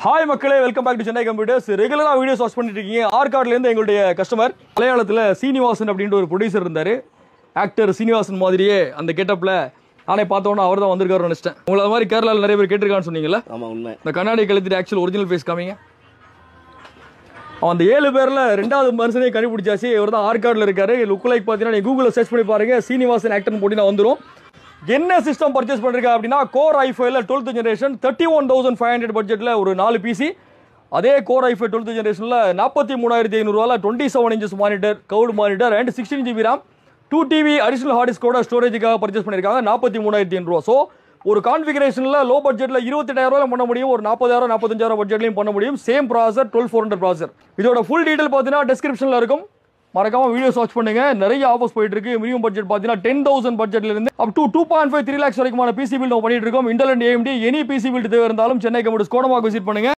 Hi மக்களே, welcome back to Chennai computers. ரெகுலராக videos watch பண்ணிட்டு இருக்கீங்க. ஆர்காட்லேருந்து எங்களுடைய கஸ்டமர் மலையாளத்தில் சீனிவாசன் அப்படின்ற ஒரு ப்ரொடியூசர் இருந்தார். ஆக்டர் சீனிவாசன் மாதிரியே அந்த கெட்டப்பில் நானே பார்த்தோன்னா அவர் தான் வந்திருக்காருன்னு நினச்சிட்டேன். உங்களை அது மாதிரி கேரளாவில் நிறைய பேர் கேட்டிருக்கான்னு சொன்னீங்களா? ஆமாம், உண்மை. இந்த கண்ணாடி கழுத்திட்டு ஆக்சுவல் ஒரிஜினல் ஃபேஸ் காமிங்க. அந்த 7 பேரில் 2வது மனுஷனே கண்டுபிடிச்சாச்சு. இவர் தான் ஆர்காடில் இருக்காரு. லுக் லைக் பார்த்தீங்கன்னா நீங்கள் கூகுளில் சர்ச் பண்ணி பாருங்க, சீனிவாசன் ஆக்டர்னு போட்டினா வந்துடும். என்ன சிஸ்டம் பர்ச்சேஸ் பண்ணிருக்கா அப்படின்னா கோர் i5ல 12th ஜெனரேஷன் 31,500 பட்ஜெட்டில் ஒரு 4 பிசி. அதே கோர் i5 12th ஜெனரேஷனில் 43,500 27 inches monitor, curved monitor and 16 GB RAM, 2 TB additional hard டிஸ்கோட ஸ்டோரேஜுக்காக பர்ச்சேஸ் பண்ணியிருக்காங்க. 43,500. ஸோ ஒரு கான்ஃபிகரேஷனில் லோ பட்ஜெட்டில் 28,000 பண்ண முடியும், ஒரு 40,000 45,000 பட்ஜெட்லையும் பண்ண முடியும். சேம் ப்ராசர் 12400 ப்ராசர். இதோட ஃபுல் டீட்டெயில் பார்த்தீங்கன்னா டிஸ்கிரிப்ஷனில் இருக்கும். மறக்காம வீடியோஸ் வாட்ச் பண்ணுங்க. நிறைய ஆஃபர்ஸ் போயிட்டு இருக்கு. மினிமம் பட்ஜெட் பார்த்தீங்கன்னா 10,000 பட்ஜெட்ல இருந்து அப் டு 2.5-3 lakhs வரைக்குமான பிசி பில்ட் பண்ணிட்டு இருக்கோம். Intel and AMD any PC build தேவை இருந்தாலும் சென்னை கம்ப்யூட்டர்ஸ் கோடமாக் விசிட் பண்ணுங்க.